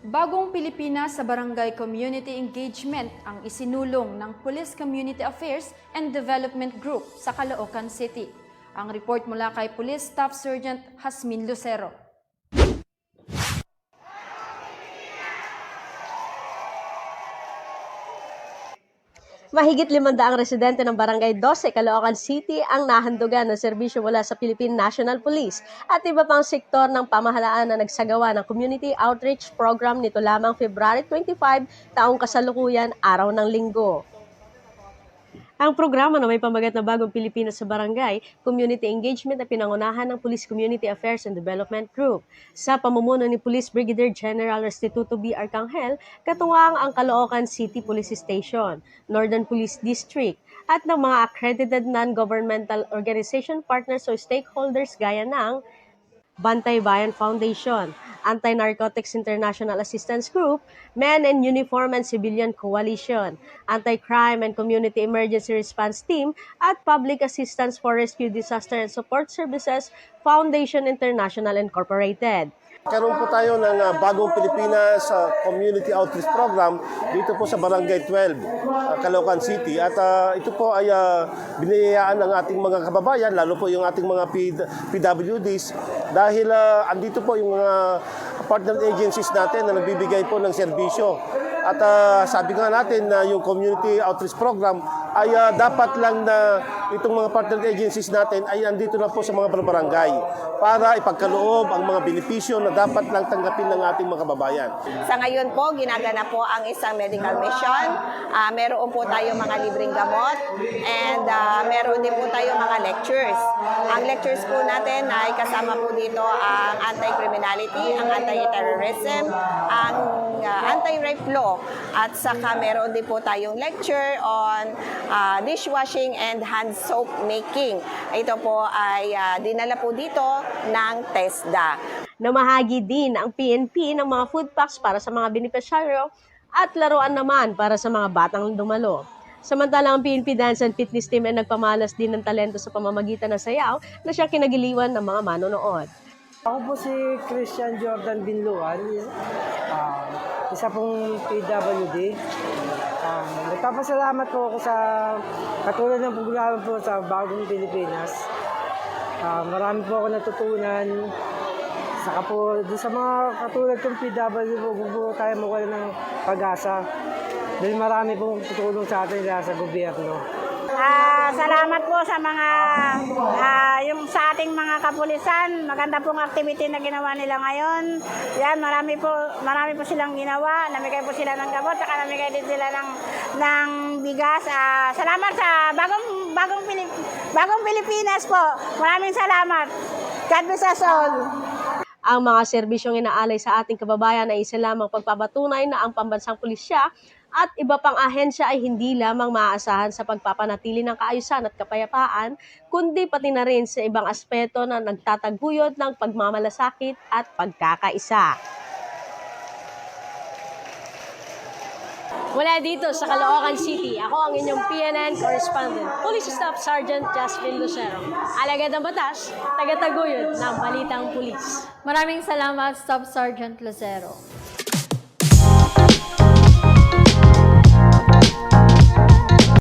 Bagong Pilipinas sa Barangay Community Engagement ang isinulong ng Police Community Affairs and Development Group sa Caloocan City. Ang report mula kay Police Staff Sergeant Jasmine Lucero. Mahigit 500 residente ng Barangay 12, Caloocan City ang nahandugan ng serbisyo mula sa Philippine National Police at iba pang sektor ng pamahalaan na nagsagawa ng Community Outreach Program nito lamang February 25, taong kasalukuyan, araw ng Linggo. Ang programa na may pamagat na Bagong Pilipinas sa Barangay Community Engagement na pinangunahan ng Police Community Affairs and Development Group. Sa pamumuno ni Police Brigadier General Restituto B. Arcangel, katuwang ang Caloocan City Police Station, Northern Police District, at ng mga accredited non-governmental organization partners o stakeholders gaya ng Bantay Bayan Foundation, Anti-Narcotics International Assistance Group, Men in Uniform and Civilian Coalition, Anti-Crime and Community Emergency Response Team, at Public Assistance for Rescue Disaster and Support Services Foundation International Incorporated. Karoon po tayo ng Bagong Pilipinas Community Outreach Program dito po sa Barangay 12, Caloocan City. At ito po ay biniyayaan ng ating mga kababayan, lalo po yung ating mga PWDs, dahil andito po yung mga partner agencies natin na nagbibigay po ng serbisyo. At sabi nga natin na yung Community Outreach Program ay dapat lang na itong mga partner agencies natin ay andito na po sa mga barangay para ipagkaloob ang mga benepisyo na dapat lang tanggapin ng ating mga kababayan. Sa ngayon po, ginagana po ang isang medical mission. Meron po tayo mga libreng gamot and meron din po tayo mga lectures. Ang lectures po natin ay kasama po dito ang anti-criminality, ang anti-terrorism, ang anti-rape law. At saka meron din po tayong lecture on dishwashing and hand soap making. Ito po ay dinala po dito ng TESDA. Namahagi din ang PNP ng mga food packs para sa mga benepisyaryo at laruan naman para sa mga batang dumalo. Samantalang ang PNP Dance and Fitness Team ay nagpamalas din ng talento sa pamamagitan ng sayaw na siya kinagiliwan ng mga manonood. Ako po si Christian Jordan Binluan, isa pong PWD. Nagpapasalamat po ako sa katulad ng programa po sa Bagong Pilipinas. Marami po ako natutunan. Saka po, sa mga katulad kong PWD, huwag po tayo mawala ng pag-asa. Dahil marami pong tutulong sa atin sa gobyerno. Salamat po sa mga yung sa ating mga kapulisan. Maganda pong activity na ginawa nila ngayon. Yan, marami po silang ginawa. Namigay po sila ng gamot, saka namigay din sila ng bigas. Salamat sa Bagong Pilipinas po. Maraming salamat. God bless us all. Ang mga serbisyong inaalay sa ating kababayan ay isa lamang pagpapatunay na ang pambansang pulisya at iba pang ahensya ay hindi lamang maaasahan sa pagpapanatili ng kaayusan at kapayapaan, kundi pati na rin sa ibang aspeto na nagtataguyod ng pagmamalasakit at pagkakaisa. Mula dito sa Caloocan City, ako ang inyong PNN correspondent, Police Staff Sergeant Jasmine Lucero. Alagad ng batas, tagataguyod ng Balitang Pulis. Maraming salamat, Staff Sergeant Lucero.